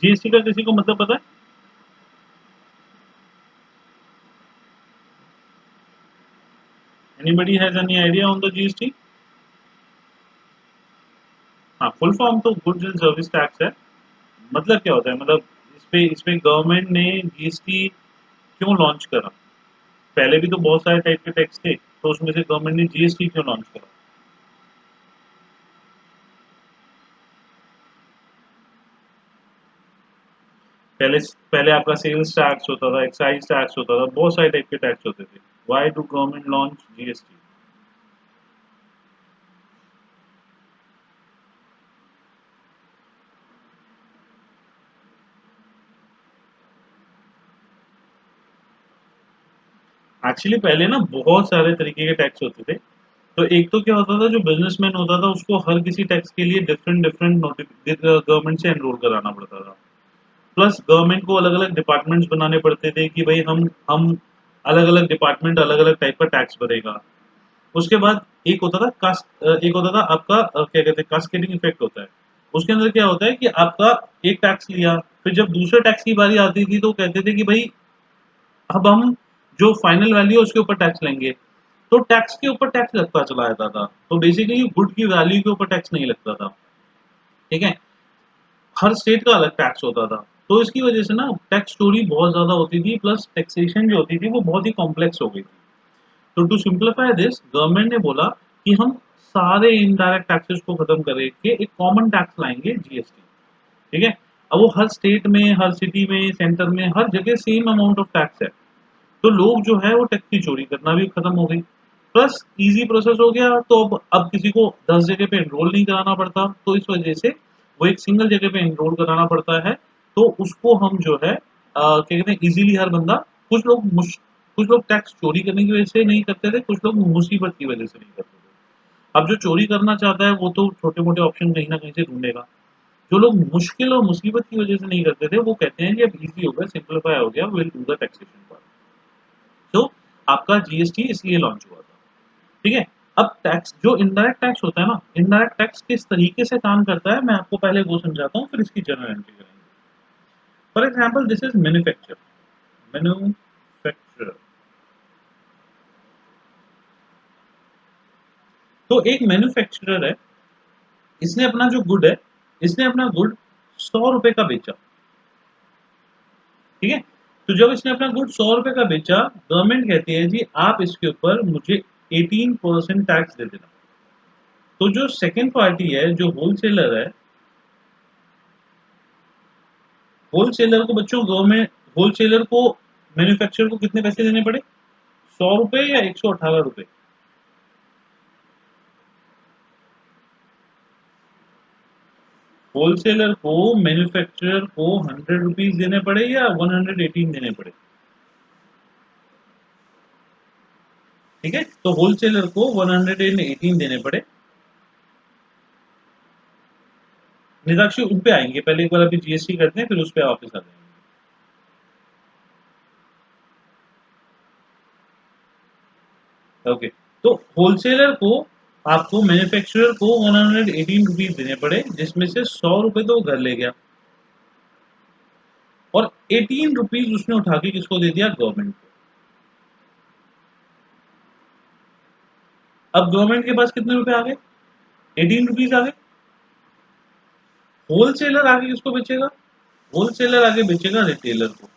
GST का किसी को मतलब पता है? Anybody has any idea on the GST? हाँ, फुल फॉर्म तो गुड्स एंड सर्विस टैक्स है। मतलब क्या होता है, मतलब इस पे गवर्नमेंट ने जीएसटी क्यों लॉन्च करा? पहले भी तो बहुत सारे टाइप के टैक्स थे, तो उसमें से गवर्नमेंट ने जीएसटी क्यों लॉन्च करा? पहले पहले आपका सेल्स टैक्स होता था, एक्साइज टैक्स होता था, बहुत सारे टाइप के टैक्स होते थे। Why do government launch GST? Actually पहले ना बहुत सारे तरीके के टैक्स होते थे। तो एक तो क्या होता था, जो बिजनेसमैन होता था उसको हर किसी टैक्स के लिए डिफरेंट डिफरेंट गवर्नमेंट से एनरोल कराना पड़ता था। प्लस गवर्नमेंट को अलग अलग डिपार्टमेंट्स बनाने पड़ते थे कि भाई हम अलग अलग डिपार्टमेंट अलग अलग टाइप का टैक्स भरेगा। उसके बाद एक होता था आपका क्या कहते हैं, कास्केडिंग इफेक्ट होता है। उसके अंदर क्या होता है कि आपका एक टैक्स लिया, फिर जब दूसरे टैक्स की बारी आती थी तो कहते थे कि भाई अब हम जो फाइनल वैल्यू है उसके ऊपर टैक्स लेंगे। तो टैक्स के ऊपर टैक्स लगता चला जाता था, तो बेसिकली गुड की वैल्यू के ऊपर टैक्स नहीं लगता था। ठीक है। हर स्टेट का अलग टैक्स होता था। तो इसकी वजह से ना टैक्स चोरी बहुत ज्यादा होती थी, प्लस टैक्सेशन जो होती थी वो बहुत ही कॉम्प्लेक्स हो गई थी। तो टू सिंप्लीफाई दिस, गवर्नमेंट ने बोला कि हम सारे इनडायरेक्ट टैक्सेस को खत्म करके एक कॉमन टैक्स लाएंगे, जीएसटी। ठीक है। अब वो हर स्टेट में, हर सिटी में, सेंटर में, हर जगह सेम अमाउंट ऑफ टैक्स है। तो लोग जो है वो टैक्स की चोरी करना भी खत्म हो गई। प्लस इजी प्रोसेस हो गया, तो अब किसी को 10 जगह पे एनरोल नहीं कराना पड़ता, तो इस वजह से वो एक सिंगल जगह पे एनरोल कराना पड़ता है। तो उसको हम जो है क्या कहते हैं, इजीली हर बंदा, कुछ लोग कुछ लोग टैक्स चोरी करने की वजह से नहीं करते थे, कुछ लोग मुसीबत की वजह से नहीं करते थे। अब जो चोरी करना चाहता है वो तो छोटे मोटे ऑप्शन कहीं ना कहीं से ढूंढेगा। जो लोग मुश्किल और मुसीबत की वजह से नहीं करते थे वो कहते हैं कि अब इजी हो गया, सिंपलीफाई हो गया, will do the taxation part. तो आपका जीएसटी इसलिए लॉन्च हुआ था। ठीक है। अब टैक्स, जो इनडायरेक्ट टैक्स होता है ना, इनडायरेक्ट टैक्स किस तरीके से काम करता है मैं आपको पहले वो समझाता हूँ, फिर इसकी जनरल एंट्री करेंगे। For example, this is manufacture. Manufacture. तो एक मैन्युफैक्चरर है, इसने अपना जो गुड है, इसने अपना गुड 100 रुपए का बेचा। ठीक है। तो जब इसने अपना गुड 100 रुपए का बेचा, गवर्नमेंट कहती है जी आप इसके ऊपर मुझे 18% टैक्स दे देना। तो जो सेकंड पार्टी है, जो होलसेलर है, होलसेलर को बच्चों गवर्नमेंट, होलसेलर को मैन्युफैक्चरर को कितने पैसे देने पड़े? 100 रुपए या 118 रुपए? होलसेलर को, मैन्युफैक्चरर को 100 रुपीज देने पड़े या 118 देने पड़े? ठीक है। तो होलसेलर को 118 देने पड़े। निराक्षी उन पे आएंगे, पहले एक बार अभी जीएसटी करते हैं, फिर उस पर वापस आ जाएंगे। ओके। तो होलसेलर को, आपको मैन्युफैक्चरर को 118 रुपीज देने पड़े, जिसमें से 100 रुपए तो वो घर ले गया, और 18 रुपीज उसने उठा के किसको दे दिया? गवर्नमेंट को। अब गवर्नमेंट के पास कितने रुपए आ गए? 18 रुपीज आ गए। होलसेलर आगे किसको बेचेगा? होलसेलर आगे बेचेगा रिटेलर को।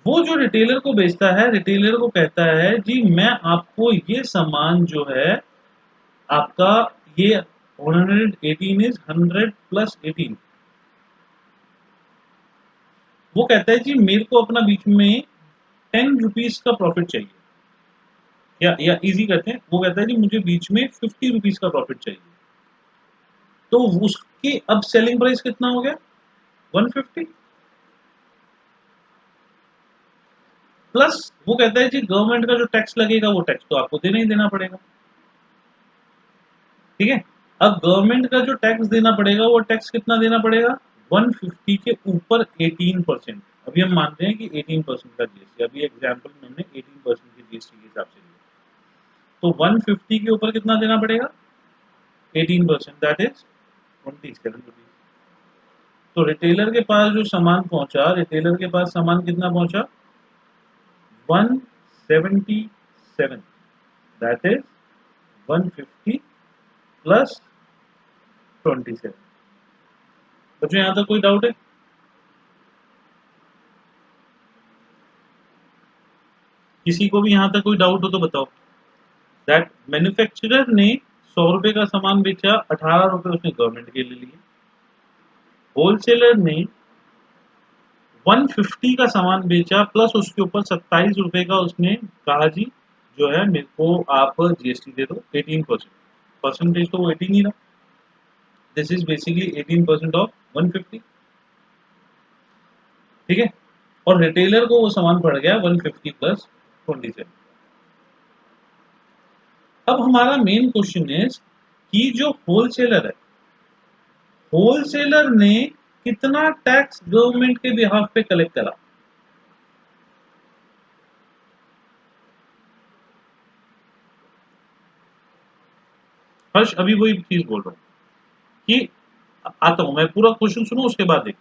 वो जो रिटेलर को बेचता है, रिटेलर को कहता है जी मैं आपको ये सामान जो है आपका, ये 118 इज 100 + 18। वो कहता है जी मेरे को अपना बीच में 10 रुपीज का प्रॉफिट चाहिए, या इजी करते हैं, वो कहता है जी मुझे बीच में 50 रुपीज का प्रॉफिट चाहिए। तो उसकी अब सेलिंग प्राइस कितना हो गया? 150। प्लस वो कहता है जी गवर्नमेंट का जो टैक्स लगेगा वो टैक्स तो आपको देना ही देना पड़ेगा। ठीक है। अब गवर्नमेंट का जो टैक्स देना पड़ेगा वो टैक्स कितना देना पड़ेगा? 150 के ऊपर 18%। अभी हम मानते हैं कि 18% का जीएसटी, अभी एग्जाम्पल में हमने 18% की जीएसटी के हिसाब से लिया। तो 150 के ऊपर कितना देना पड़ेगा? 18%, दैट इज 27 रुपीज। तो रिटेलर के पास जो सामान पहुंचा, रिटेलर के पास सामान कितना पहुंचा? 177, दैट इज 150 प्लस 27। बच्चों यहां तक कोई डाउट है? किसी को भी यहां तक कोई डाउट हो तो बताओ। दैट मैन्युफैक्चरर ने 100 रुपए का सामान बेचा, 18 रुपए उसने गवर्नमेंट के लिए लिए। होलसेलर ने 150 का सामान बेचा प्लस उसके ऊपर 27 रुपए का उसने कहा जी जो है मेरे को आप जीएसटी दे दो 18%। परसेंटेज तो वो 18 ही रहा। This is basically 18% of 150। ठीक है। और रिटेलर को वो सामान पड़ गया 150 प्लस 27। अब हमारा मेन क्वेश्चन इज कि जो होलसेलर है, होलसेलर ने कितना टैक्स गवर्नमेंट के बिहाफ पे कलेक्ट करा? हर्ष अभी वही चीज बोल रहा हूं कि आता हूं मैं, पूरा क्वेश्चन सुनो उसके बाद देखो।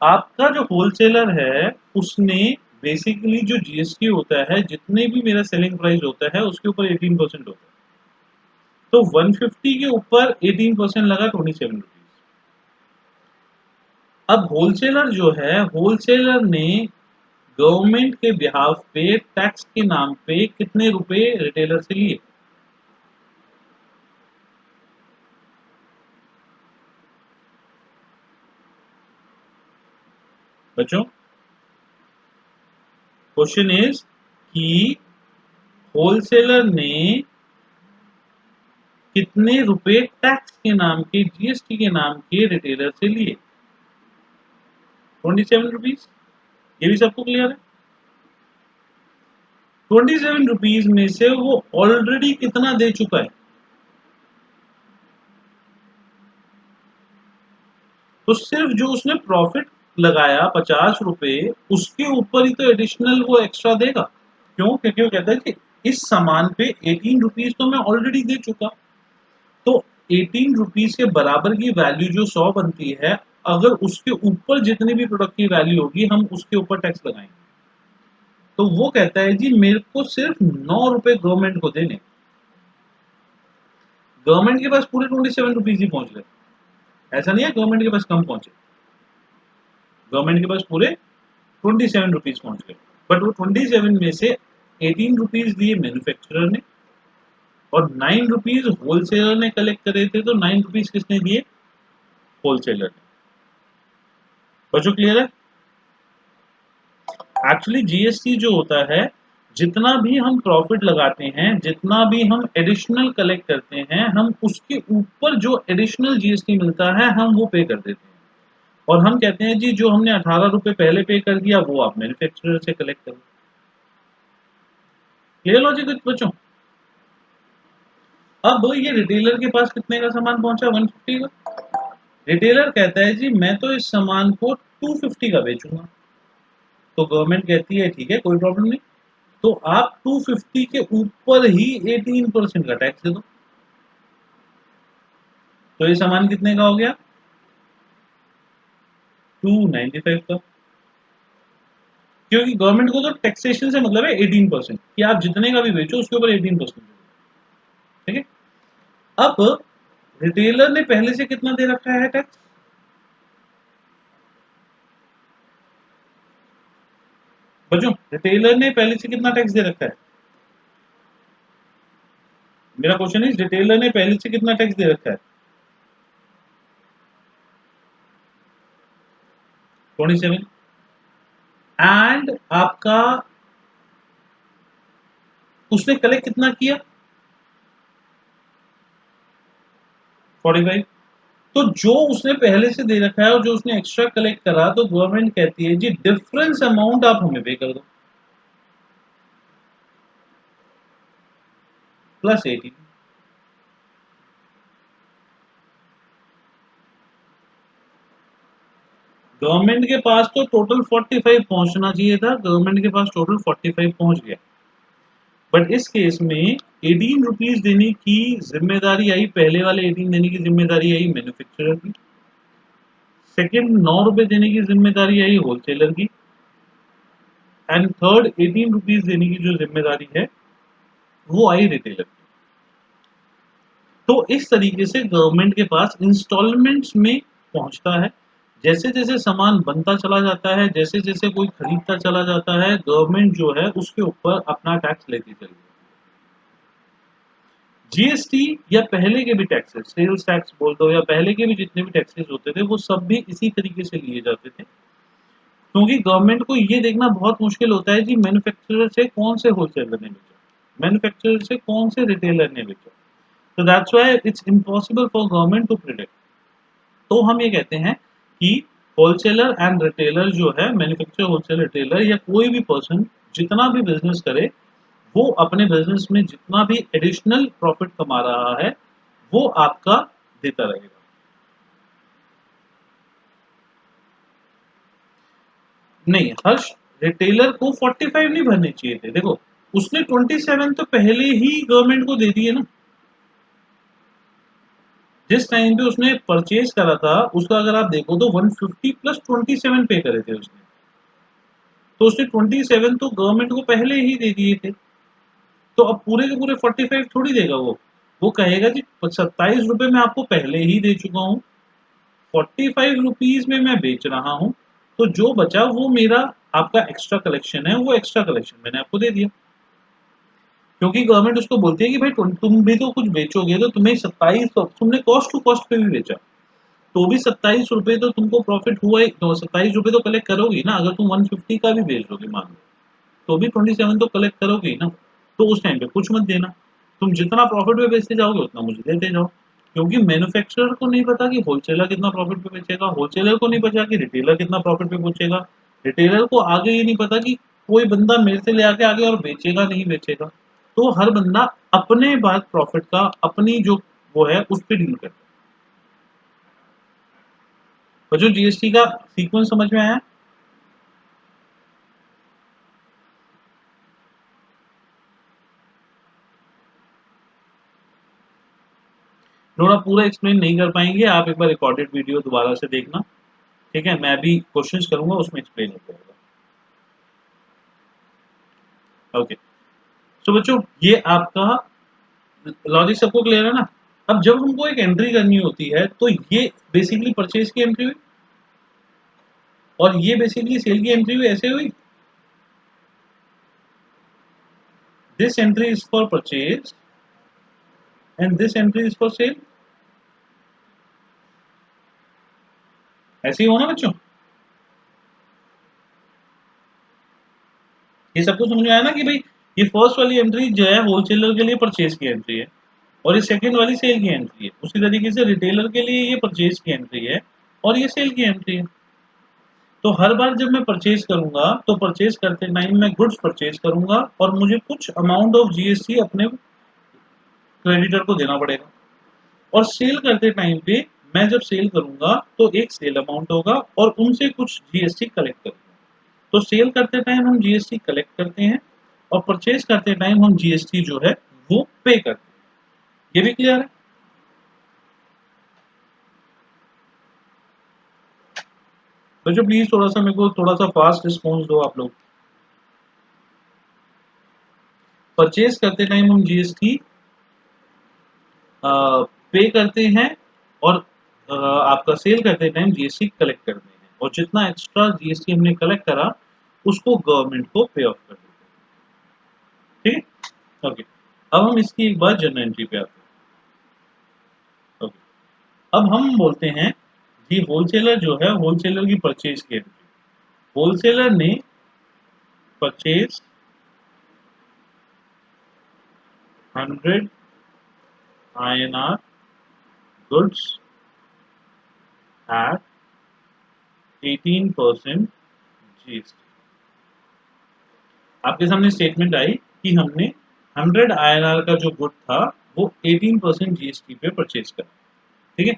आपका जो होलसेलर है उसने बेसिकली जो जीएसटी होता है, जितने भी मेरा सेलिंग प्राइस होता है उसके ऊपर 18% होता है। तो 150 के ऊपर 18% लगा 27 रुपीज। अब होलसेलर जो है, होलसेलर ने गवर्नमेंट के बिहाफ पे टैक्स के नाम पे कितने रुपए रिटेलर से लिए? बच्चों क्वेश्चन इज कि होलसेलर ने कितने रुपए टैक्स के नाम के, जीएसटी के नाम के रिटेलर से लिए? 27 रुपीज। ये भी सबको क्लियर है? 27 रुपीज में से वो ऑलरेडी कितना दे चुका है? तो सिर्फ जो उसने प्रॉफिट लगाया 50 रुपए, उसके ऊपर ही तो एडिशनल वो एक्स्ट्रा देगा। क्यों? क्योंकि वो कहता है कि इस सामान पे 18 रुपीज तो मैं ऑलरेडी दे चुका। तो 18 रुपीज के बराबर की वैल्यू जो 100 बनती है, अगर उसके ऊपर जितनी भी प्रोडक्ट की वैल्यू होगी हम उसके ऊपर टैक्स लगाएंगे। तो वो कहता है जी मेरे को सिर्फ 9 रुपए गवर्नमेंट को देने। गवर्नमेंट के पास पूरे 27 रुपीज ही पहुंच गए। ऐसा नहीं है गवर्नमेंट के पास कम पहुंचे, गवर्नमेंट के पास पूरे 27 रुपीज पहुंच गए। बट वो 27 में से 18 रुपीज दिए मैन्युफैक्चरर ने और 9 रुपीज होलसेलर ने कलेक्ट करे थे। तो 9 रुपीज किसने दिए? होलसेलर ने। बच्चों क्लियर है? एक्चुअली जीएसटी जो होता है, जितना भी हम प्रॉफिट लगाते हैं, जितना भी हम एडिशनल कलेक्ट करते हैं, हम उसके ऊपर जो एडिशनल जीएसटी मिलता है हम वो पे कर देते हैं। और हम कहते हैं जी जो हमने 18 रुपए पहले पे कर दिया वो आप मैन्युफैक्चरर से कलेक्ट करो। क्लियर लॉजिक बच्चों? अब ये रिटेलर के पास कितने का सामान पहुंचा? 150 का। रिटेलर कहता है जी मैं तो इस सामान को 250 का बेचूंगा। तो गवर्नमेंट कहती है ठीक है कोई प्रॉब्लम नहीं, तो आप 250 के ऊपर ही 18% का टैक्स दे दो। तो ये सामान कितने का हो गया? 295 का। क्योंकि गवर्नमेंट को तो टैक्सेशन से मतलब है 18%, कि आप जितने का भी बेचो उसके ऊपर 18%। ठीक है। अब रिटेलर ने पहले से कितना दे रखा है टैक्स? बच्चों रिटेलर ने पहले से कितना टैक्स दे रखा है? मेरा क्वेश्चन है रिटेलर ने पहले से कितना टैक्स दे रखा है? 27। एंड आपका उसने कलेक्ट कितना किया? 45। तो जो उसने पहले से दे रखा है और जो उसने एक्स्ट्रा कलेक्ट करा, तो गवर्नमेंट कहती है जी डिफरेंस अमाउंट आप हमें पे कर दो प्लस 18। गवर्नमेंट के पास तो टोटल 45 पहुंचना चाहिए था, गवर्नमेंट के पास टोटल 45 पहुंच गया। बट इस केस में 18 रुपीज देने की जिम्मेदारी आई, पहले वाले 18 देने की जिम्मेदारी आई मैन्युफैक्चरर की, सेकंड 9 रुपए देने की जिम्मेदारी आई होलसेलर की, एंड थर्ड 18 रुपीज देने की जो जिम्मेदारी है वो आई रिटेलर की। तो इस तरीके से गवर्नमेंट के पास इंस्टॉलमेंट्स में पहुंचता है। जैसे जैसे सामान बनता चला जाता है, जैसे जैसे कोई खरीदता चला जाता है, गवर्नमेंट जो है उसके ऊपर अपना टैक्स लेती चली है। जीएसटी या पहले के भी टैक्सेस, सेल्स टैक्स बोल दो या पहले के भी जितने भी टैक्सेस होते थे, वो सब भी इसी तरीके से लिए जाते थे, क्योंकि गवर्नमेंट को ये देखना बहुत मुश्किल होता है कि मैन्युफैक्चरर से कौन से होलसेलर ने बेचा, मैन्युफैक्चरर से कौन से रिटेलर ने बेचा। तो that's why it's impossible for government to predict. तो हम ये कहते हैं कि होलसेलर एंड रिटेलर जो है, मैन्युफैक्चरर, होलसेलर, रिटेलर या कोई भी पर्सन जितना भी बिजनेस करे, वो अपने बिजनेस में जितना भी एडिशनल प्रॉफिट कमा रहा है वो आपका देता रहेगा। नहीं हर्ष, रिटेलर को 45 नहीं भरने चाहिए थे। देखो उसने 27 तो पहले ही गवर्नमेंट को दे दिए ना। जिस टाइम पे उसने परचेज करा था उसका अगर आप देखो तो 150 प्लस 27 पे करे थे उसने, तो उसने 27 तो गवर्नमेंट को पहले ही दे दिए थे। तो अब पूरे के पूरे 45 थोड़ी देगा वो कहेगा कि 27 रुपए मैं आपको पहले ही दे चुका हूँ, 45 रुपीज में मैं बेच रहा हूँ, तो जो बचा वो मेरा आपका एक्स्ट्रा कलेक्शन है, वो एक्स्ट्रा कलेक्शन मैंने आपको दे दिया। क्योंकि गवर्नमेंट उसको बोलती है कि भाई तुम भी तो कुछ बेचोगे, तो तुम्हें 27, तुमने कॉस्ट टू कॉस्ट पे भी बेचा, तो भी 27 रुपए तो तुमको प्रॉफिट हुआ ही, तो 27 रुपए तो कलेक्ट करोगी ना। अगर तुम 150 का भी बेच दोगे मान लो, तो भी 27 तो कलेक्ट करोगे ही ना। तो उस टाइम पे कुछ मत देना, तुम जितना प्रॉफिट में बेचते जाओगे उतना मुझे देते जाओ। क्योंकि मैन्युफैक्चरर को नहीं पता कि होलसेलर कितना प्रॉफिट पे बेचेगा, होलसेलर को नहीं पता कि रिटेलर कितना प्रॉफिट पे बेचेगा, रिटेलर को आगे ये नहीं पता कि कोई बंदा मेरे से ले आके आगे और बेचेगा नहीं बेचेगा। तो हर बंदा अपने बाद प्रॉफिट का अपनी जो वो है उस पर डील करता है। और जो जीएसटी का सीक्वेंस समझ में आया। थोड़ा पूरा एक्सप्लेन नहीं कर पाएंगे, आप एक बार रिकॉर्डेड वीडियो दोबारा से देखना, ठीक है। मैं भी कोशिश करूंगा उसमें एक्सप्लेन हो जाएगा। ओके, तो बच्चों ये आपका लॉजिक सबको क्लियर है ना। अब जब हमको एक एंट्री करनी होती है तो ये बेसिकली परचेज की एंट्री हुई और ये बेसिकली सेल की एंट्री हुई, ऐसे हुई। This entry is for purchase and this entry is for sale, ऐसे ही होना बच्चों। ये सबको समझ में आया ना कि भाई ये फर्स्ट वाली एंट्री जो है होलसेलर के लिए परचेज की एंट्री है और ये सेकंड वाली सेल की एंट्री है। उसी तरीके से रिटेलर के लिए ये परचेज की एंट्री है और ये सेल की एंट्री है। तो हर बार जब मैं परचेज करूंगा तो परचेज करते टाइम मैं गुड्स परचेज करूंगा और मुझे कुछ अमाउंट ऑफ जीएसटी अपने क्रेडिटर को देना पड़ेगा। और सेल करते टाइम पे मैं जब सेल करूंगा तो एक सेल अमाउंट होगा और उनसे कुछ जीएसटी कलेक्ट करूंगा। तो सेल करते टाइम हम जीएसटी कलेक्ट करते हैं और परचेज करते टाइम हम जीएसटी जो है वो पे करते हैं। ये भी क्लियर है। तो जो प्लीज थोड़ा सा मेरे को थोड़ा सा फास्ट रिस्पॉन्स दो आप लोग। परचेज करते टाइम हम जीएसटी पे करते हैं और आपका सेल करते टाइम जीएसटी कलेक्ट करते हैं और जितना एक्स्ट्रा जीएसटी हमने कलेक्ट करा उसको गवर्नमेंट को पे ऑफ कर देते हैं। ठीक है, ओके। अब हम इसकी एक बार जर्नल एंट्री पे आते हैं। ओके, अब हम बोलते हैं कि होलसेलर जो है, होलसेलर की परचेज की एंट्री, होलसेलर ने purchase 100 INR goods at 18% GST. आपके सामने स्टेटमेंट आई कि हमने 100 INR का जो गुड था वो 18% जीएसटी पे परचेज करा। ठीक है,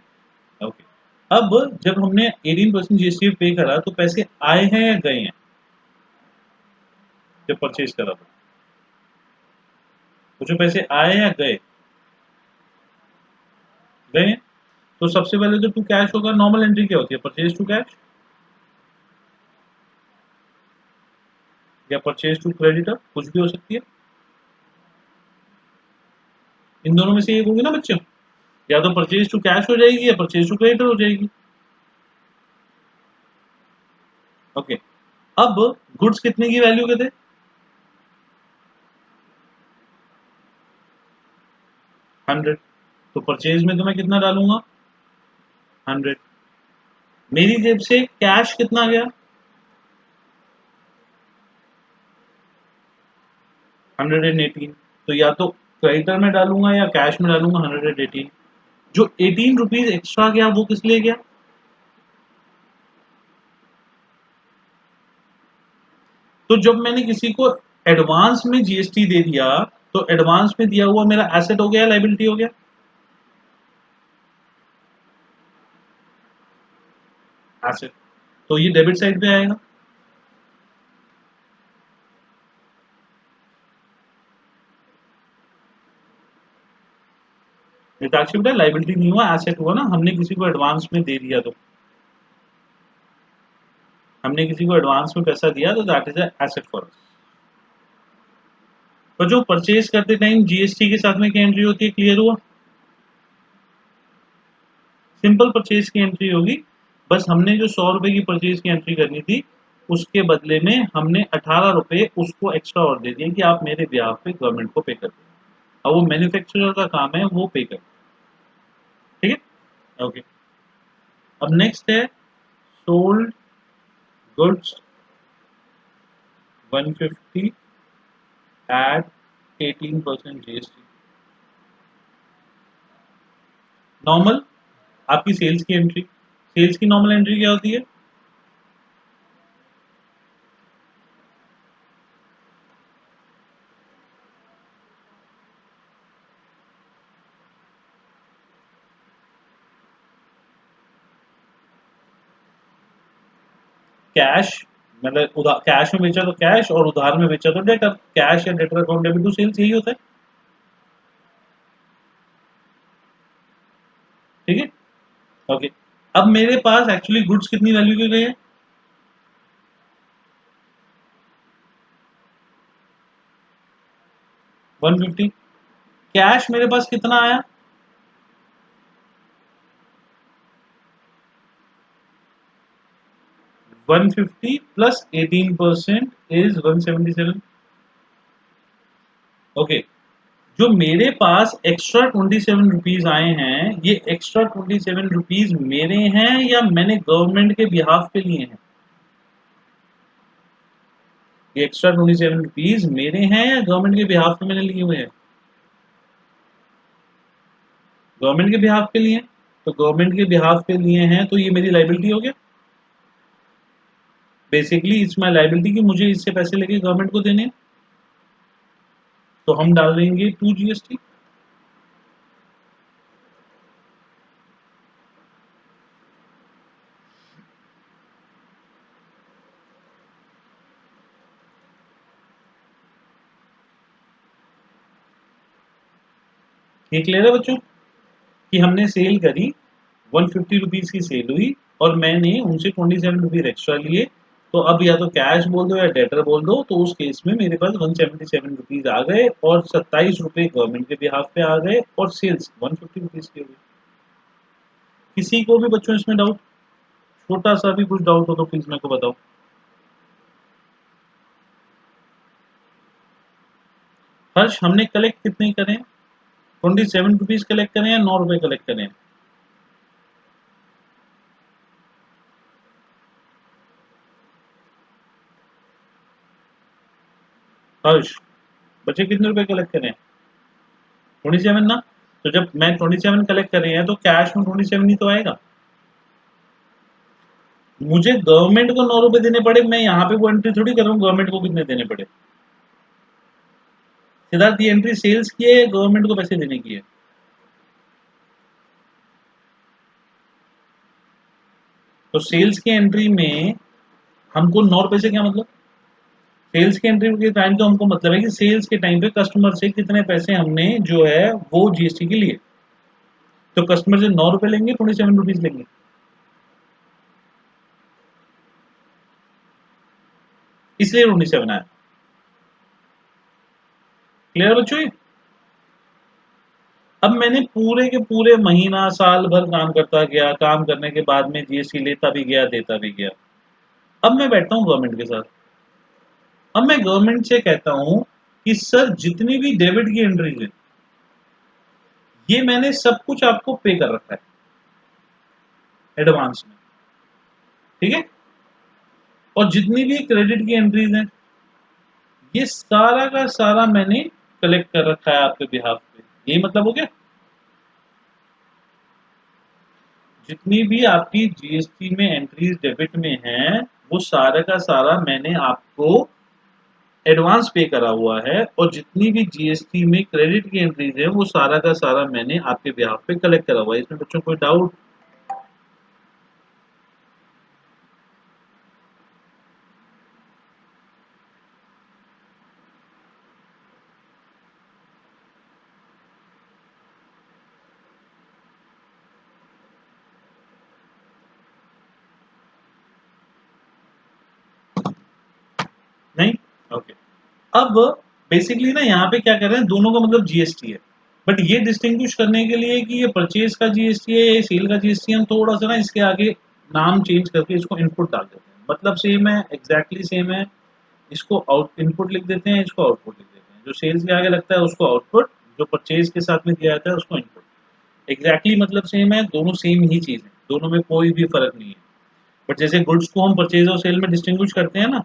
ओके। अब जब हमने 18% जीएसटी पे करा तो पैसे आए हैं या गए हैं जब परचेज करा था? कुछ पैसे आए या गए? गए। तो सबसे पहले तो टू कैश होगा, नॉर्मल एंट्री क्या होती है? परचेज टू कैश या परचेज टू क्रेडिटर, कुछ भी हो सकती है। इन दोनों में से एक होगी ना बच्चों, या तो परचेज टू कैश हो जाएगी या परचेज टू क्रेडिटर हो जाएगी। ओके, अब गुड्स कितने की वैल्यू के थे? 100। तो परचेज में तो मैं कितना डालूंगा? 100। मेरी जेब से कैश कितना गया? 118। तो या तो क्रेडिटर में डालूंगा या कैश में डालूंगा 118। जो 18 रुपीज एक्स्ट्रा गया वो किस लिए गया? तो जब मैंने किसी को एडवांस में जीएसटी दे दिया, तो एडवांस में दिया हुआ मेरा एसेट हो गया, लाइबिलिटी हो गया? एसेट। तो ये डेबिट साइड पे आएगा। निताक्षी बेटा लाइबिलिटी नहीं हुआ, एसेट हुआ ना, हमने किसी को एडवांस में दे दिया तो, हमने किसी को एडवांस में पैसा दिया तो that is asset for us. तो जो परचेज करते टाइम जीएसटी के साथ में क्या एंट्री होती है, क्लियर हुआ? सिंपल परचेज की एंट्री होगी। बस हमने जो 100 रुपए की परचेज की एंट्री करनी थी, उसके बदले में हमने 18 रुपए उसको एक्स्ट्रा और दे दिए कि आप मेरे ब्याह पे गवर्नमेंट को पे कर दो। अब वो मैन्युफैक्चरर का काम है, वो पे कर। ठीक है, ओके। अब नेक्स्ट है sold goods 150 at 18% GST. Normal आपकी सेल्स की एंट्री, सेल्स की नॉर्मल एंट्री क्या होती है? कैश, मतलब उधार कैश में बेचा तो कैश और उधार में बेचा तो डेटर। कैश या debtor account debit to sales, यही होता है। ठीक है, ओके। अब मेरे पास एक्चुअली गुड्स कितनी वैल्यू के गए हैं? 150। कैश मेरे पास कितना आया? 150 प्लस 18% इज 177। ओके, जो मेरे पास एक्स्ट्रा 27 रुपीज आए हैं, ये एक्स्ट्रा 27 रुपीज मेरे हैं या मैंने गवर्नमेंट के बिहाफ पे लिए हैं? ये एक्स्ट्रा 27 रुपीज मेरे हैं या गवर्नमेंट के बिहाफ पे मैंने लिए हुए हैं? गवर्नमेंट के बिहाफ पे लिए हैं। तो गवर्नमेंट के बिहाफ पे लिए हैं तो ये मेरी लाइबिलिटी हो गया। बेसिकली इट्स माई लाइबिलिटी कि मुझे इससे पैसे लेके गवर्नमेंट को देने हैं। तो हम डाल देंगे टू जीएसटी। ये क्लियर है बच्चों कि हमने सेल करी, 150 रुपीज की सेल हुई और मैंने उनसे 27 रुपीज एक्स्ट्रा लिए। तो अब या तो कैश बोल दो या डेटर बोल दो, तो उस केस में मेरे पास 177 रुपीज आ गए और 27 रुपए गवर्नमेंट के बिहाफ पे आ गए और सेल्स 150 रुपीज की हो गई। किसी को भी बच्चों इसमें डाउट, छोटा सा भी कुछ डाउट हो तो प्लीज मेरे को बताओ। हर्ष, हमने कलेक्ट कितने करें? 27 रुपीज कलेक्ट करें या 9 रुपए कलेक्ट करें? हर्ष, बचे कितने रुपए कलेक्ट करें? 27 ना। तो जब मैं 27 कलेक्ट कर रहे हैं तो कैश में 27 ही तो आएगा। मुझे गवर्नमेंट को 9 रुपए देने पड़े, मैं यहाँ पे वो एंट्री थोड़ी कर रहा हूँ गवर्नमेंट को कितने देने पड़े। सिद्धार्थ, ये एंट्री सेल्स की है या गवर्नमेंट को पैसे देने की है? तो सेल्स की एंट्री में हमको 9 रुपए से क्या मतलब? सेल्स के एंट्री के टाइम तो हमको मतलब है कि सेल्स के टाइम पे कस्टमर से कितने पैसे हमने जो है वो जीएसटी के लिए, तो कस्टमर से 9 रुपए लेंगे, 27 रुपीज लेंगे, इसलिए 27 आया। क्लियर बच्चों ये? अब मैंने पूरे के पूरे महीना साल भर काम करता गया, काम करने के बाद में जीएसटी लेता भी गया, देता भी गया। अब मैं बैठता हूँ गवर्नमेंट के साथ, अब मैं गवर्नमेंट से कहता हूँ कि सर जितनी भी डेबिट की एंट्रीज है ये मैंने सब कुछ आपको पे कर रखा है एडवांस में, ठीक है, और जितनी भी क्रेडिट की एंट्रीज हैं ये सारा का सारा मैंने कलेक्ट कर रखा है आपके बिहाफ पे। यही मतलब हो गया, जितनी भी आपकी जीएसटी में एंट्रीज डेबिट में हैं वो सारा का सारा मैंने आपको एडवांस पे करा हुआ है, और जितनी भी जीएसटी में क्रेडिट की एंट्रीज है वो सारा का सारा मैंने आपके बिहाफ पे कलेक्ट करा हुआ है। इसमें बच्चों कोई डाउट? नहीं? ओके। अब बेसिकली ना यहाँ पे क्या कर रहे हैं, दोनों का मतलब जीएसटी है, बट ये डिस्टिंग्विश करने के लिए कि ये परचेज का जीएसटी है या सेल का जीएसटी है, हम थोड़ा सा ना इसके आगे नाम चेंज करके इसको इनपुट डाल देते हैं। मतलब सेम है, एग्जैक्टली सेम है, इसको आउट इनपुट लिख देते हैं, इसको आउटपुट लिख देते हैं। जो सेल्स के आगे लगता है उसको आउटपुट, जो परचेज के साथ में दिया जाता है उसको इनपुट। एग्जैक्टली मतलब सेम है, दोनों सेम ही चीज है, दोनों में कोई भी फर्क नहीं है। बट जैसे गुड्स को हम परचेज और सेल में डिस्टिंग्विश करते हैं ना,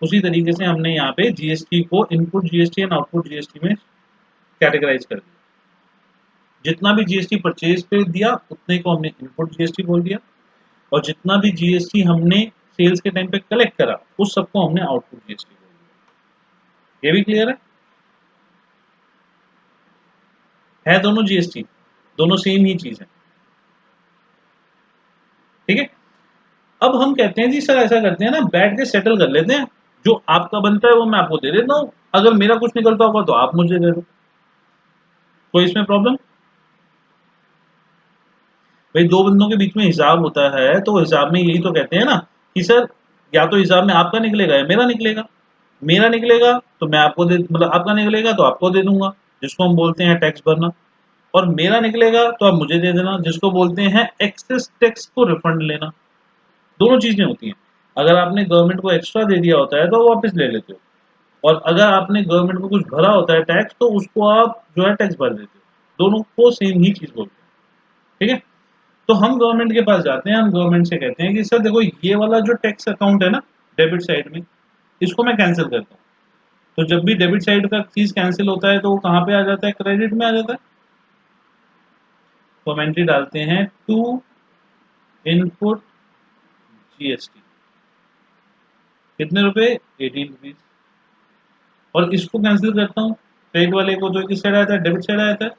उसी तरीके से हमने यहाँ पे जीएसटी को input GST and output GST में कैटेगराइज कर दिया। जितना भी जीएसटी परचेज पे दिया उतने को हमने इनपुट जीएसटी बोल दिया, और जितना भी जीएसटी हमने सेल्स के टाइम पे कलेक्ट करा उस सबको हमने आउटपुट जीएसटी बोल दिया। ये भी क्लियर है दोनों जीएसटी, दोनों सेम ही चीज है, ठीक है। अब हम कहते हैं जी सर ऐसा करते हैं ना, बैठ के सेटल कर लेते हैं, जो आपका बनता है वो मैं आपको दे देता हूँ, अगर मेरा कुछ निकलता होगा तो आप मुझे दे दो, कोई इसमें प्रॉब्लम? भाई दो बंदों के बीच में हिसाब होता है तो हिसाब में यही तो कहते हैं ना कि सर या तो हिसाब में आपका निकलेगा या मेरा निकलेगा। मेरा निकलेगा तो मैं आपको दे, मतलब आपका निकलेगा तो आपको दे दूंगा, जिसको हम बोलते हैं टैक्स भरना, और मेरा निकलेगा तो आप मुझे दे देना, जिसको बोलते हैं एक्सेस टैक्स को रिफंड लेना। दोनों चीजें होती हैं। अगर आपने गवर्नमेंट को एक्स्ट्रा दे दिया होता है तो वो वापस ले लेते हो, और अगर आपने गवर्नमेंट को कुछ भरा होता है टैक्स तो उसको आप जो है टैक्स भर देते हो। दोनों को सेम ही चीज बोलते हैं, ठीक है। तो हम गवर्नमेंट के पास जाते हैं, हम गवर्नमेंट से कहते हैं कि सर देखो ये वाला जो टैक्स अकाउंट है ना डेबिट साइड में, इसको मैं कैंसिल करता हूँ। तो जब भी डेबिट साइड का चीज कैंसिल होता है तो वो कहाँ पे आ जाता है, क्रेडिट में आ जाता है। तो हम एंट्री डालते हैं टू इनपुट जीएसटी, कितने रुपए, 18 रुपीज, और इसको कैंसिल करता हूँ क्रेडिट वाले को, तो किस साइड आता है, डेबिट साइड आता है।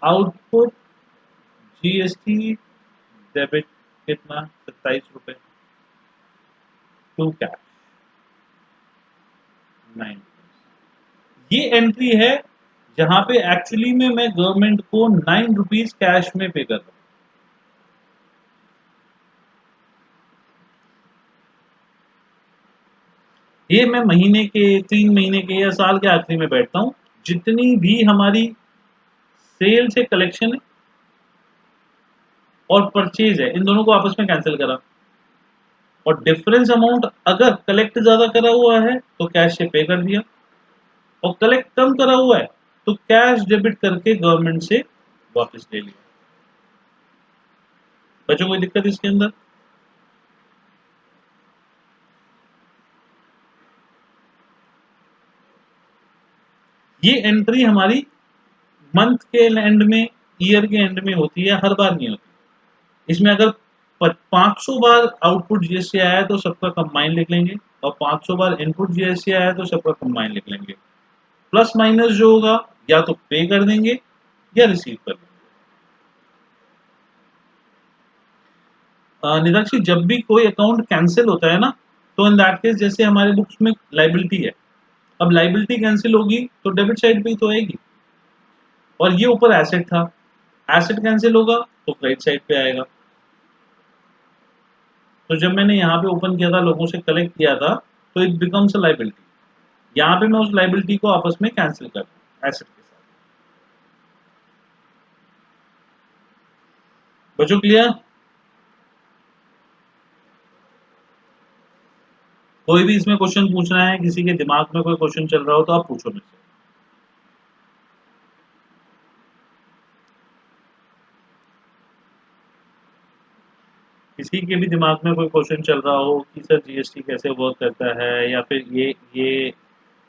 आउटपुट जीएसटी डेबिट कितना, 27 रुपए, टू कैश 9। ये एंट्री है जहां पे एक्चुअली में मैं गवर्नमेंट को 9 रुपीज कैश में पे कर रहा हूं। ये मैं महीने के, 3 महीने के या साल के आखिरी में बैठता हूँ, जितनी भी हमारी सेल से कलेक्शन है और परचेज है इन दोनों को आपस में कैंसिल करा, और डिफरेंस अमाउंट अगर कलेक्ट ज्यादा करा हुआ है तो कैश से पे कर दिया, और कलेक्ट कम करा हुआ है तो कैश डेबिट करके गवर्नमेंट से वापस ले लिया। बच्चों कोई दिक्कत इसके अंदर? ये एंट्री हमारी मंथ के एंड में, ईयर के एंड में होती है, हर बार नहीं होती। इसमें अगर 500 बार आउटपुट जीएसटी आया है तो सबका कंबाइन लिख लेंगे, और 500 बार इनपुट जीएसटी आया है तो सबका कंबाइन लिख लेंगे। प्लस माइनस जो होगा या तो पे कर देंगे या रिसीव कर देंगे। निदाक्षी जब भी कोई अकाउंट कैंसिल होता है ना, तो इन दैट केस जैसे हमारे बुक्स में लाइबिलिटी है, अब लाइबिलिटी कैंसिल होगी तो डेबिट साइड पे ही तो आएगी, और ये ऊपर एसेट था, एसेट कैंसिल होगा तो क्रेडिट साइड पे आएगा। तो जब मैंने यहाँ पे ओपन किया था, लोगों से कलेक्ट किया था, तो इट बिकम्स अ लाइबिलिटी। यहाँ पे मैं उस लाइबिलिटी को आपस में कैंसिल कर दूं एसेट के साथ। बच्चों क्लियर? कोई भी इसमें क्वेश्चन पूछना है, किसी के दिमाग में कोई क्वेश्चन चल रहा हो तो आप पूछो मुझसे। किसी के भी दिमाग में कोई क्वेश्चन चल रहा हो कि सर जीएसटी कैसे वर्क करता है, या फिर ये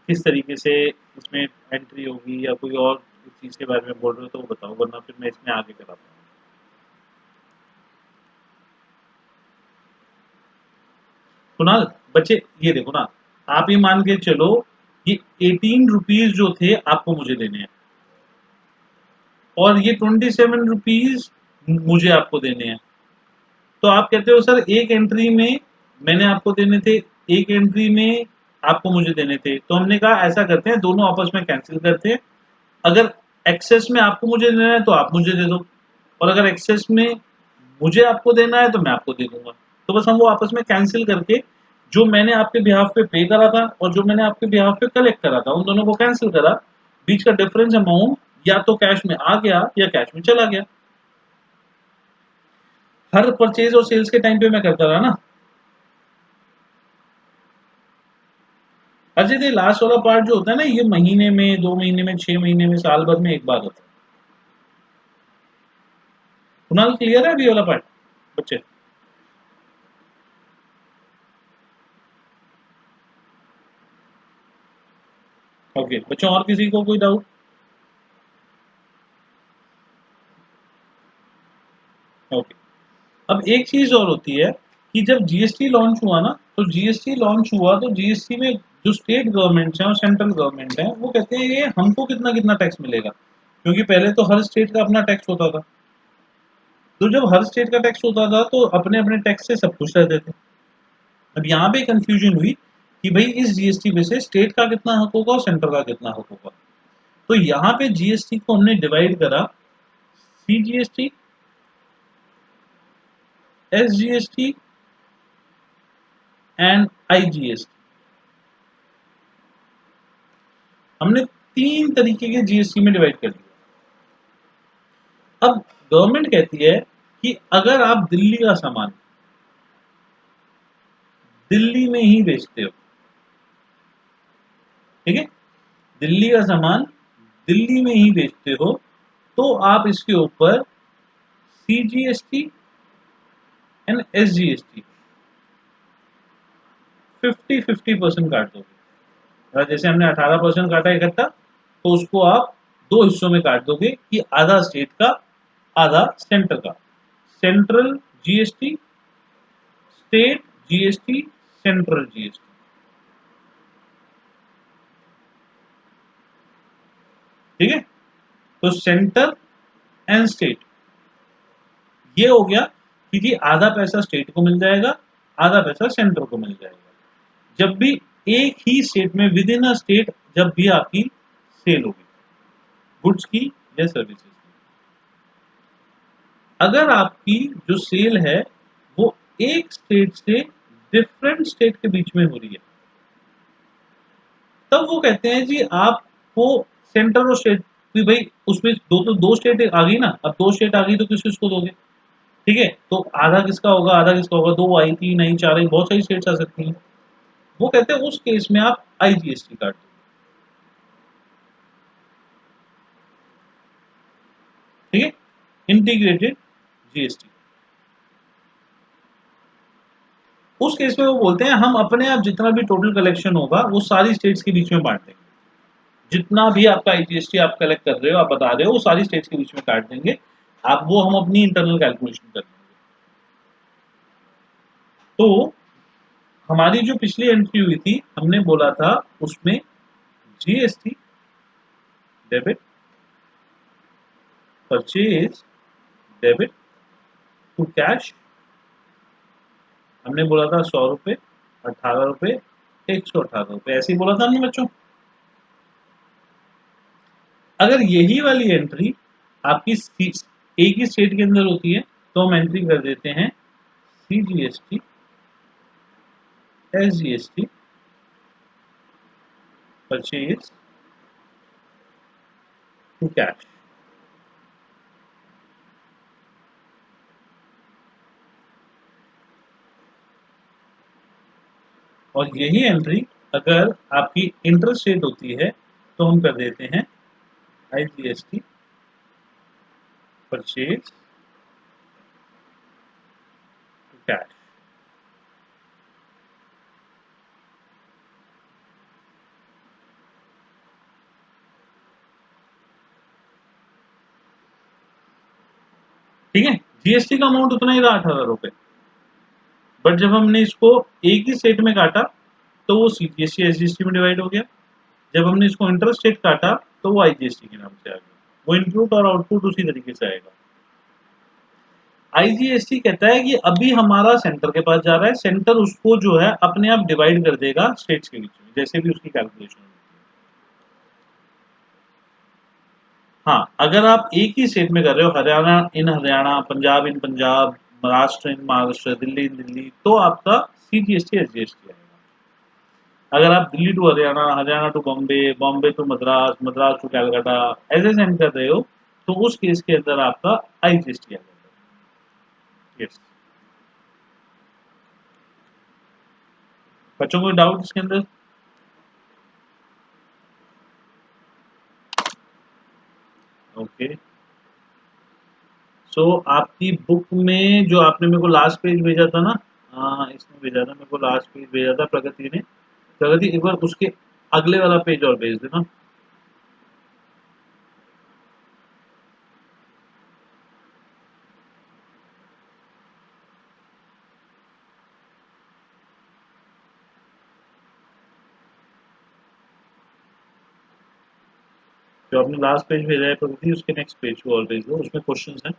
किस तरीके से इसमें एंट्री होगी, या कोई और चीज़ के बारे में बोल रहे हो तो वो बताओ, वरना फिर मैं इसमें आगे कराता हूँ। कुणाल, बच्चे ये देखो ना, आप ये मान के चलो कि 18 रुपीज जो थे आपको मुझे देने हैं, और ये 27 रुपीज मुझे आपको देने हैं। तो आप कहते हो सर एक एंट्री में मैंने आपको देने थे, एक एंट्री में आपको मुझे देने थे, तो हमने कहा ऐसा करते हैं दोनों आपस में कैंसिल करते हैं। अगर एक्सेस में आपको मुझे देना है तो आप मुझे दे दो, और अगर एक्सेस में मुझे आपको देना है तो मैं आपको दे दूंगा। तो बस हम वो आपस में कैंसिल करके जो मैंने आपके बिहाफ पे पे करा था और जो मैंने आपके बिहाफ पे कलेक्ट करा था, उन दोनों को कैंसिल करा, बीच का डिफरेंस अमाउंट या तो कैश में आ गया या कैश में चला गया। हर परचेज और सेल्स के टाइम पे मैं करता रहा ना। अच्छा, ये लास्ट वाला पार्ट जो होता है ना, ये महीने में, 2 महीने में, 6 महीने में, साल भर में एक बार होता है। कुणाल क्लियर है अभी वाला पार्ट बच्चे? ओके बच्चों, और किसी को कोई डाउट? ओके। अब एक चीज और होती है कि जब जीएसटी लॉन्च हुआ ना, तो जीएसटी लॉन्च हुआ तो जीएसटी में जो स्टेट गवर्नमेंट है और सेंट्रल गवर्नमेंट है, वो कहते हैं ये हमको कितना कितना टैक्स मिलेगा, क्योंकि पहले तो हर स्टेट का अपना टैक्स होता था। तो जब हर स्टेट का टैक्स होता था तो अपने अपने टैक्स से सब खुश रहते थे। अब यहाँ पे कंफ्यूजन हुई कि भाई इस जीएसटी में से स्टेट का कितना हक होगा और सेंटर का कितना हक होगा। तो यहाँ पे जीएसटी को हमने डिवाइड करा, सीजीएसटी, एसजीएसटी एंड आईजीएसटी। हमने 3 तरीके के जीएसटी में डिवाइड कर दिया। अब गवर्नमेंट कहती है कि अगर आप दिल्ली का सामान दिल्ली में ही बेचते हो, ठीक है, दिल्ली का सामान दिल्ली में ही बेचते हो, तो आप इसके ऊपर सीजीएसटी एंड एसजीएसटी 50-50% काट दोगे। जैसे हमने 18% काटा इकट्ठा, तो उसको आप दो हिस्सों में काट दोगे कि आधा स्टेट का, आधा सेंटर का। Central GST, state GST, central GST. ठीक है, तो सेंटर एंड स्टेट ये हो गया कि जी आधा पैसा स्टेट को मिल जाएगा, आधा पैसा सेंटर को मिल जाएगा। जब भी एक ही स्टेट में, विद इन अ स्टेट, जब भी आपकी सेल होगी गुड्स की या सर्विसेज की, अगर आपकी जो सेल है वो एक स्टेट से डिफरेंट स्टेट के बीच में हो रही है, तब वो कहते हैं जी आपको सेंटर और स्टेट भी, भाई उसमें दो स्टेट आ गई ना, अब दो स्टेट आ गई तो किस किसको दोगे? ठीक है, तो आधा किसका होगा, आधा किसका होगा, दो आई, तीन आई, चार आई, बहुत सारी स्टेट्स आ सकती हैं। वो कहते हैं उस केस में आप आईजीएसटी काट दो। ठीक है, इंटीग्रेटेड जीएसटी। उस केस में वो बोलते हैं हम अपने आप जितना भी टोटल कलेक्शन होगा वो सारी स्टेट्स के बीच में बांट देंगे। जितना भी आपका आईजीएसटी आप कलेक्ट कर रहे हो, आप बता रहे हो, वो सारी स्टेट्स के बीच में काट देंगे। आप वो हम अपनी इंटरनल कैलकुलेशन कर देंगे। तो हमारी जो पिछली एंट्री हुई थी, हमने बोला था उसमें GST debit, purchase debit to cash, हमने बोला था 100 रुपए, ₹18, ₹118, ऐसे ही बोला था हमने बच्चों। अगर यही वाली एंट्री आपकी एक ही स्टेट के अंदर होती है तो हम एंट्री कर देते हैं CGST, SGST, purchase to cash. और यही एंट्री अगर आपकी इंटर स्टेट होती है तो हम कर देते हैं IGST, परचेज टू कैश। ठीक है, जीएसटी का अमाउंट उतना ही रहा ₹18, बट जब हमने इसको एक ही स्टेट में काटा तो वो सीजीएसटी एसजीएसटी में डिवाइड हो गया। जब हमने इसको इंटर स्टेट काटा तो वो आईजीएसटी के नाम से आ गया। वो इनपुट और आउटपुट उसी तरीके से आएगा। आईजीएसटी कहता है कि अभी हमारा सेंटर के पास जा रहा है, सेंटर उसको जो है अपने आप डिवाइड कर देगा स्टेट्स के बीच में, जैसे भी उसकी कैलकुलेशन होगी। हाँ, अगर आप एक ही स्टेट में कर रहे हो, हरियाणा इन हरियाणा, पंजाब इन पंजाब, महाराष्ट्र इन महाराष्ट्र, दिल्ली इन दिल्ली, तो आपका सीजीएसटी एसजीएसटी आएगा। अगर आप Delhi to Haryana, Haryana to Bombay, Bombay to Madras, Madras to Calcutta ऐसे सेंड कर रहे हो तो उस केस के अंदर आपका आईजीएसटी आ जाएगा। यस। बच्चों को डाउट इसके अंदर? ओके। सो आपकी बुक में जो आपने मेरे को लास्ट पेज भेजा था ना, हाँ इसने भेजा था मेरे को, लास्ट पेज भेजा था प्रगति ने। प्रगति एक बार उसके अगले वाला पेज और भेज देना। जो आपने लास्ट पेज भेजा है प्रगति, उसके नेक्स्ट पेज को और भेज दो, उसमें क्वेश्चंस हैं।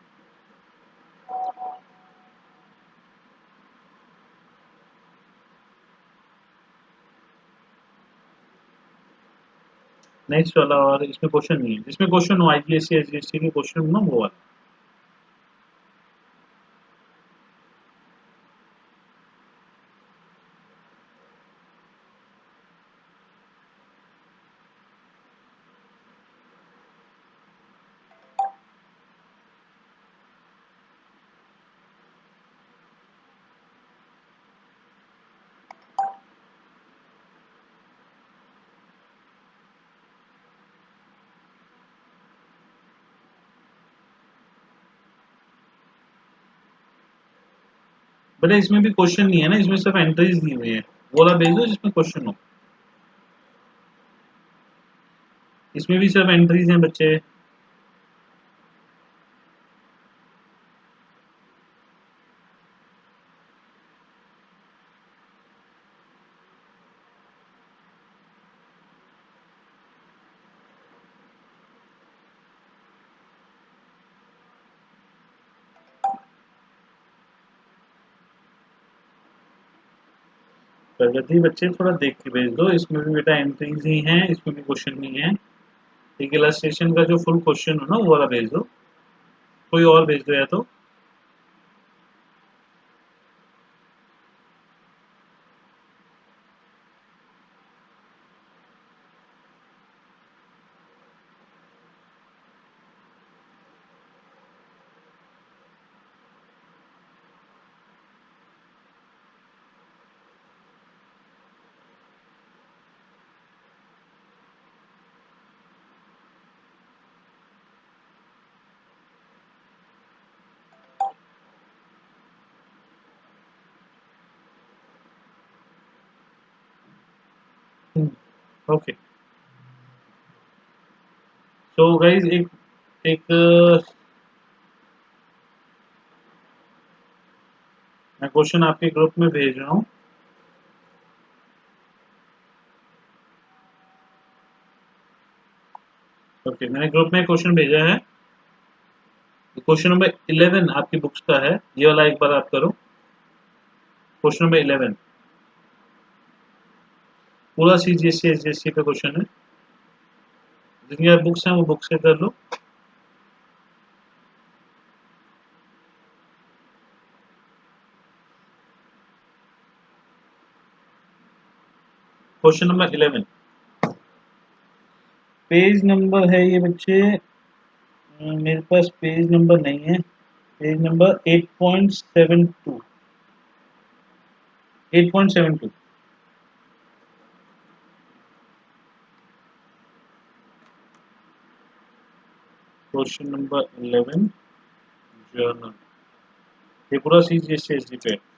नेक्स्ट वाला, और इसमें क्वेश्चन नहीं है, जिसमें क्वेश्चन हो आईजीएसटी एसजीएसटी के क्वेश्चन हो ना, वो वाला। बेटा इसमें भी क्वेश्चन नहीं है ना, इसमें सिर्फ एंट्रीज दी हुई है। वो वाला भेज दो जिसमें क्वेश्चन हो। इसमें भी सिर्फ एंट्रीज हैं बच्चे। प्रगति बच्चे थोड़ा देख के भेज दो, इसमें भी बेटा एंट्रीज ही हैं, इसमें भी क्वेश्चन नहीं है। एक इलस्ट्रेशन का जो फुल क्वेश्चन हो ना वो वाला भेज दो, कोई और भेज दो या तो। ओके। सो गाइज एक एक मैं क्वेश्चन आपके ग्रुप में भेज रहा हूँ। ओके, मैंने ग्रुप में क्वेश्चन भेजा है। क्वेश्चन नंबर 11 आपकी बुक्स का है, ये वाला एक बार आप करो। Question number 11। पूरा सीजीएससी एसजीएससी पे क्वेश्चन है, जिनके पास बुक्स हैं वो बुक से कर लो। क्वेश्चन नंबर 11, पेज नंबर है ये बच्चे, मेरे पास पेज नंबर नहीं है, page number 8.72, 8.72। Question number 11, journal, ये पूरा सीजीएससी एसजी पे है।